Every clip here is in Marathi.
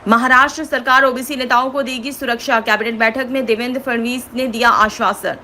महाराष्ट्र सरकार ओबीसी नेताओं को देगी सुरक्षा। कैबिनेट बैठक में देवेंद्र फडणवीस ने दिया आश्वासन।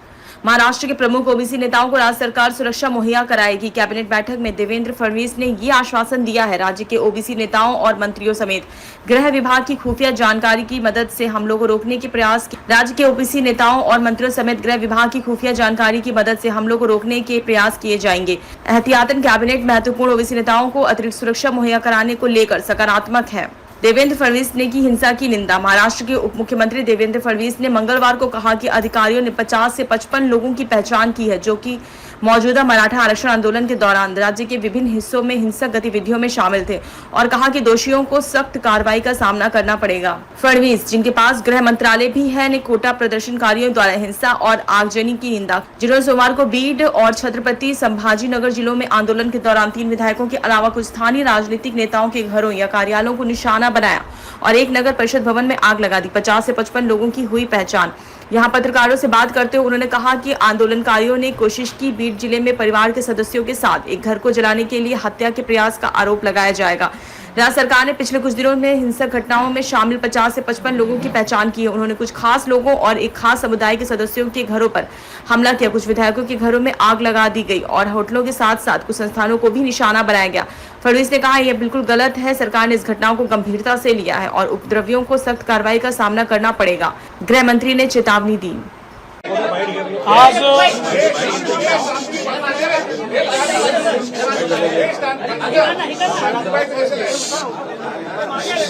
महाराष्ट्र के प्रमुख ओबीसी नेताओं को राज्य सरकार सुरक्षा मुहैया कराएगी। कैबिनेट बैठक में देवेंद्र फडणवीस ने ये आश्वासन दिया है। राज्य के ओबीसी नेताओं और मंत्रियों समेत गृह विभाग की खुफिया जानकारी की मदद से हमलों को रोकने के प्रयास राज्य के ओबीसी नेताओं और मंत्रियों समेत गृह विभाग की खुफिया जानकारी की मदद से हमलों को रोकने के प्रयास किए जाएंगे। एहतियातन कैबिनेट महत्वपूर्ण ओबीसी नेताओं को अतिरिक्त सुरक्षा मुहैया कराने को लेकर सकारात्मक है। देवेंद्र फडणवीस ने की हिंसा की निंदा। महाराष्ट्र के उप मुख्यमंत्री देवेंद्र फडणवीस ने मंगलवार को कहा कि अधिकारियों ने 50 से 55 लोगों की पहचान की है जो कि मौजूदा मराठा आरक्षण आंदोलन के दौरान राज्य के विभिन्न हिस्सों में हिंसक गतिविधियों में शामिल थे और कहा कि दोषियों को सख्त कार्रवाई का सामना करना पड़ेगा। फडणवीस, जिनके पास गृह मंत्रालय भी है, ने कोटा प्रदर्शनकारियों द्वारा हिंसा और आगजनी की निंदा, जिन्होंने सोमवार को बीड और छत्रपति संभाजीनगर जिलों में आंदोलन के दौरान 3 विधायकों के अलावा कुछ स्थानीय राजनीतिक नेताओं के घरों या कार्यालयों को निशाना बनाया और एक नगर परिषद भवन में आग लगा दी। 50 से 55 लोगों की हुई पहचान। यहां पत्रकारों से बात करते हुए उन्होंने कहा कि आंदोलनकारियों ने कोशिश की बीड जिले में परिवार के सदस्यों के साथ एक घर को जलाने के लिए हत्या के प्रयास का आरोप लगाया जाएगा। राज्य सरकार ने पिछले कुछ दिनों में हिंसक घटनाओं में शामिल 50 से 55 लोगों की पहचान की है। उन्होंने कुछ खास लोगों और एक खास समुदाय के सदस्यों के घरों पर हमला किया। कुछ विधायकों के घरों में आग लगा दी गई और होटलों के साथ साथ कुछ संस्थानों को भी निशाना बनाया गया। फडणवीस ने कहा, यह बिल्कुल गलत है। सरकार ने इस घटनाओं को गंभीरता से लिया है और उपद्रवियों को सख्त कार्रवाई का सामना करना पड़ेगा। गृह मंत्री ने चेतावनी दी।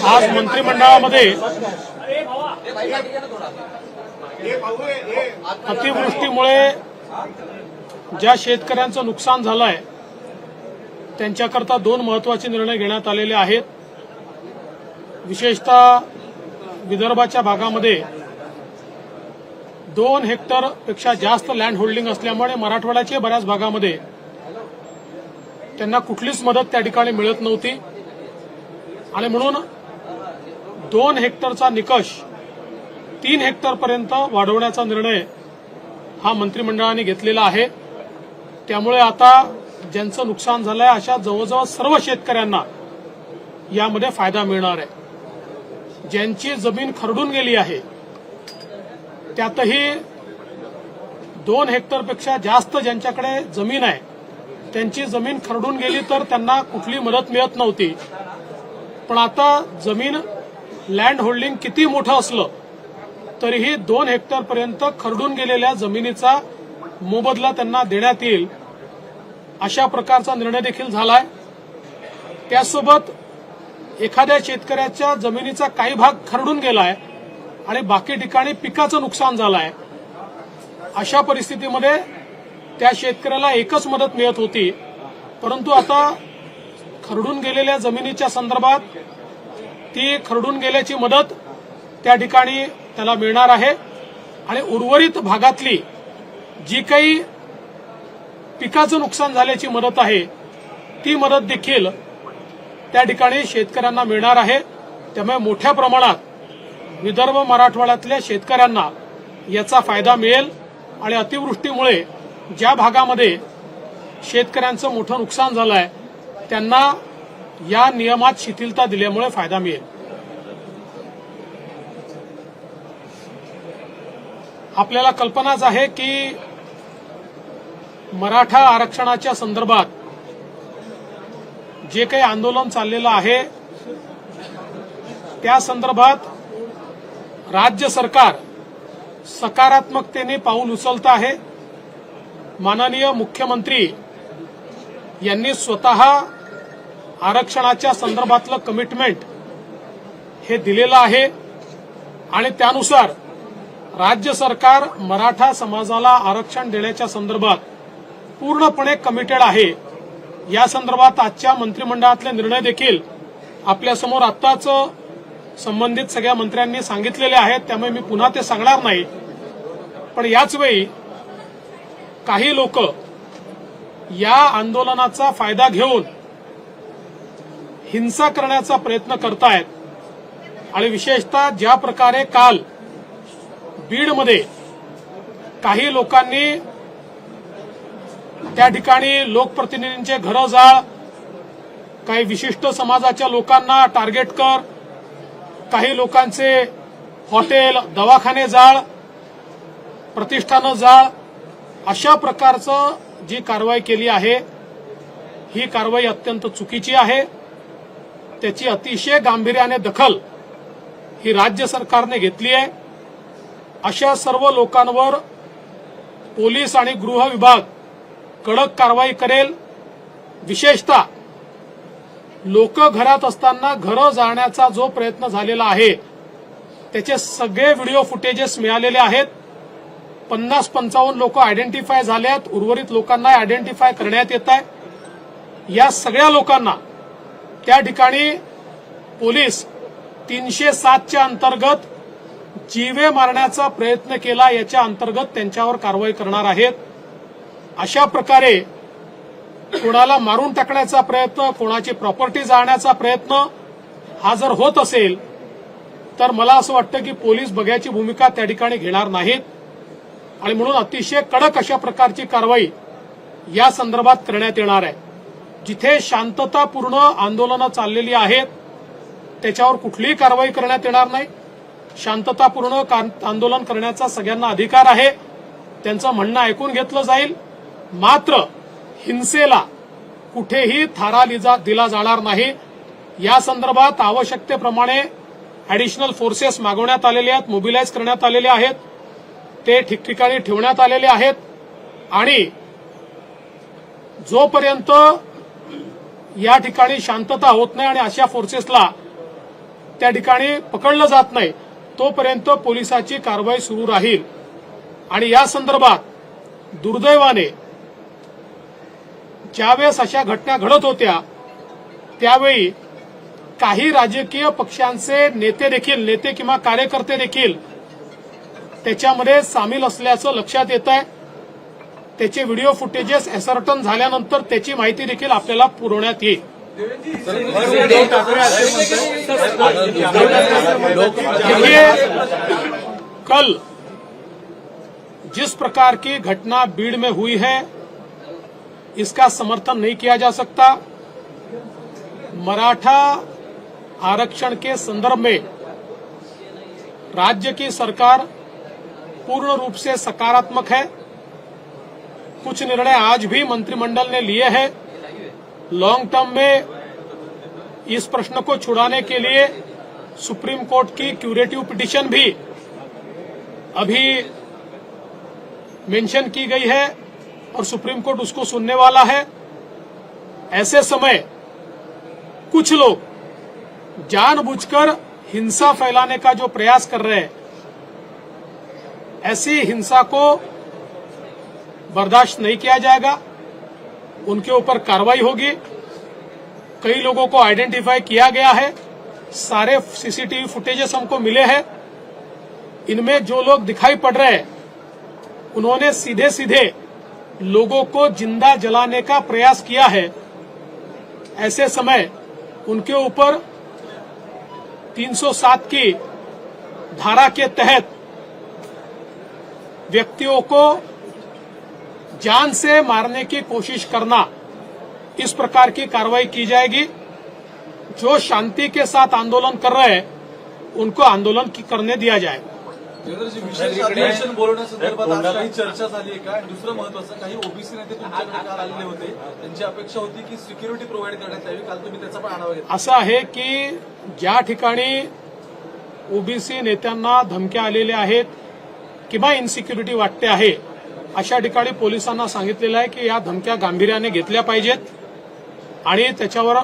आज मंत्रिमंडळामध्ये अतिवृष्टीमुळे ज्या शेतकऱ्यांचं नुकसान झालंय त्यांच्याकरता 2 महत्त्वाचे निर्णय घेण्यात आलेले आहेत। विशेषतः विदर्भाच्या भागामध्ये 2 हेक्टर पेक्षा जास्त लँड होल्डिंग असल्यामुळे मराठवाड्याच्या बऱ्याच भागामध्ये त्यांना कुठलीच मदत त्या ठिकाणी मिळत नव्हती आणि म्हणून 2 हेक्टरचा निकष 3 हेक्टरपर्यंत वाढवण्याचा निर्णय हा मंत्रिमंडळाने घेतलेला आहे। त्यामुळे आता ज्यांचं नुकसान झालंय अशा जवळजवळ सर्व शेतकऱ्यांना यामध्ये फायदा मिळणार आहे। ज्यांची जमीन खरडून गेली आहे त्यातही 2 हेक्टरपेक्षा जास्त ज्यांच्याकडे जमीन आहे त्यांची जमीन खरडून गेली तर त्यांना कुठली मदत मिळत नव्हती। पण आता जमीन लँड होल्डिंग किती मोठं असलं तरीही 2 हेक्टरपर्यंत खरडून गेलेल्या जमिनीचा मोबदला त्यांना देण्यात येईल अशा प्रकारचा निर्णय देखील झालाय। त्यासोबत एखाद्या शेतकऱ्याच्या जमिनीचा काही भाग खरडून गेलाय आणि बाकी ठिकाणी पिकाचं नुकसान झालंय अशा परिस्थितीमध्ये त्या शेतकऱ्याला एकच मदत मिळत होती, परंतु आता खरडून गेलेल्या जमिनीच्या संदर्भात ती खरडून गेल्याची मदत त्या ठिकाणी त्याला मिळणार आहे आणि उर्वरित भागातली जी काही पिकाचं नुकसान झाल्याची मदत आहे ती मदत देखील त्या ठिकाणी शेतकऱ्यांना मिळणार आहे। त्यामुळे मोठ्या प्रमाणात विदर्भ मराठवाड्यातल्या शेतकऱ्यांना याचा फायदा मिळेल आणि अतिवृष्टीमुळे ज्या भागामध्ये शेतकऱ्यांचं मोठं नुकसान झालंय त्यांना या नियमात शिथिलता दिल्यामुळे फायदा मिळेल। आपल्याला कल्पनाच आहे की मराठा आरक्षणाच्या संदर्भात जे काही आंदोलन चाललेलं आहे त्या संदर्भात राज्य सरकार सकारात्मकतेने पाऊल उचलत आहे। माननीय मुख्यमंत्री यांनी स्वतः आरक्षणाच्या संदर्भातलं कमिटमेंट हे दिलेलं आहे आणि त्यानुसार राज्य सरकार मराठा समाजाला आरक्षण देण्याच्या संदर्भात पूर्णपणे कमिटेड आहे। या संदर्भात आजच्या मंत्रिमंडळातले निर्णय देखील आपल्यासमोर आत्ताच संबंधित सगळ्या मंत्र्यांनी सांगितलेले आहेत, त्यामुळे मी पुन्हा ते सांगणार नाही। पण याच वेळी काही लोक या आंदोलनाचा फायदा घेऊन हिंसा करण्याचा प्रयत्न करतायत आणि विशेषतः ज्या प्रकारे काल बीडमध्ये काही लोकांनी त्या ठिकाणी लोकप्रतिनिधींचे घरं जाळ, काही विशिष्ट समाजाच्या लोकांना टार्गेट कर, काही लोकांचे हॉटेल, दवाखाने जाळ, प्रतिष्ठानं जाळ, अशा प्रकारचं जी कारवाई केली आहे ही कारवाई अत्यंत चुकीची आहे. त्याची अतिशय गांभीर्याने दखल ही राज्य सरकारने घेतली आहे. अशा सर्व लोकांवर पोलीस आणि गृह विभाग कडक कारवाई करेल. विशेषतः लोक घरात असताना घरं जाळण्याचा जो प्रयत्न झालेला आहे त्याचे सगळे व्हिडिओ फुटेजेस मिळालेले आहेत. 50-55 लोक आयडेंटिफाय झाले आहेत. उर्वरित लोकांना आयडेंटिफाय करण्यात येत आहे. या सगळ्या लोकांना त्या ठिकाणी पोलीस 307 अंतर्गत जीवे मारण्याचा प्रयत्न केला याच्या अंतर्गत त्यांच्यावर कारवाई करणार आहेत. अशा प्रकारे कोणाला मारून टाकण्याचा प्रयत्न, कोणाची प्रॉपर्टी जाळण्याचा प्रयत्न हा जर होत असेल तर मला असं वाटतं की पोलीस बघ्याची भूमिका त्या ठिकाणी घेणार नाहीत आणि म्हणून अतिशय कडक अशा प्रकारची कारवाई या संदर्भात करण्यात येणार आहे. जिथे शांततापूर्ण आंदोलनं चाललेली आहेत त्याच्यावर कुठलीही कारवाई करण्यात येणार नाही. शांततापूर्ण आंदोलन करण्याचा सगळ्यांना अधिकार आहे. त्यांचं म्हणणं ऐकून घेतलं जाईल. मात्र हिंसेला कुठेही थारा दिला जाणार नाही. या संदर्भात आवश्यकतेप्रमाणे ऍडिशनल फोर्सेस मागवण्यात आलेले आहेत, मोबिलाइज करण्यात आलेले आहेत, ते ठिकठिकाणी ठेवण्यात आलेले आहेत आणि जोपर्यंत या ठिकाणी शांतता होत नाही आणि अशा फोर्सेसला त्या ठिकाणी पकडलं जात नाही तोपर्यंत पोलिसाची कारवाई सुरू राहील. आणि या संदर्भात दुर्दैवाने ज्यावेळेस अशा घटना घडत होत्या त्यावेळी काही राजकीय पक्षांचे नेते किंवा कार्यकर्ते देखील त्याच्यामध्ये सामील असल्याचं लक्षात येत आहे. त्याचे व्हिडिओ फुटेजेस असर्टन झाल्यानंतर त्याची माहिती देखील आपल्याला पुरवण्यात येईल. देखिए, कल जिस प्रकार की घटना बीड़ में हुई है इसका समर्थन नहीं किया जा सकता. मराठा आरक्षण के संदर्भ में राज्य की सरकार पूर्ण रूप से सकारात्मक है. कुछ निर्णय आज भी मंत्रिमंडल ने लिए हैं. लॉन्ग टर्म में इस प्रश्न को छुड़ाने के लिए सुप्रीम कोर्ट की क्यूरेटिव पिटीशन भी अभी मेंशन की गई है और सुप्रीम कोर्ट उसको सुनने वाला है. ऐसे समय कुछ लोग जानबूझकर हिंसा फैलाने का जो प्रयास कर रहे हैं, ऐसी हिंसा को बर्दाश्त नहीं किया जाएगा. उनके ऊपर कार्रवाई होगी. कई लोगों को आइडेंटिफाई किया गया है. सारे सीसीटीवी फुटेजेस हमको मिले हैं. इनमें जो लोग दिखाई पड़ रहे हैं उन्होंने सीधे सीधे लोगों को जिंदा जलाने का प्रयास किया है. ऐसे समय उनके ऊपर 307 की धारा के तहत व्यक्तियों को जान से मारने की कोशिश करना, इस प्रकार की कार्रवाई की जाएगी. जो शांति के साथ आंदोलन कर रहे हैं उनको आंदोलन करने दिया जाएगा. देवेंद्रजी, विशेष अधिवेशन बोलवण्यासंदर्भात आज काही चर्चा झाली आहे का? आणि दुसरं महत्वाचं, काही ओबीसी नेते तुमच्याकडे काल आलेले होते. त्यांची अपेक्षा होती की सिक्युरिटी प्रोव्हाइड करण्यात यावी. काल तुम्ही त्याचा पण आढावा घेतला. असं आहे की ज्या ठिकाणी ओबीसी नेत्यांना धमक्या आलेल्या आहेत किंवा इन्सिक्युरिटी वाटते आहे अशा ठिकाणी पोलिसांना सांगितलेलं आहे की या धमक्या गांभीर्याने घेतल्या पाहिजेत आणि त्याच्यावर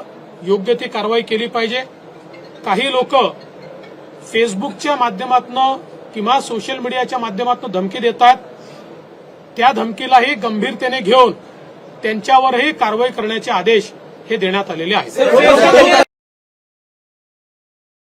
योग्य ती कारवाई केली पाहिजे. काही लोक फेसबुकच्या माध्यमातून किंवा सोशल मीडियाच्या माध्यमातून धमकी देतात. त्या धमकीलाही गंभीरतेने घेऊन त्यांच्यावरही कारवाई करण्याचे आदेश हे देण्यात आलेले आहेत.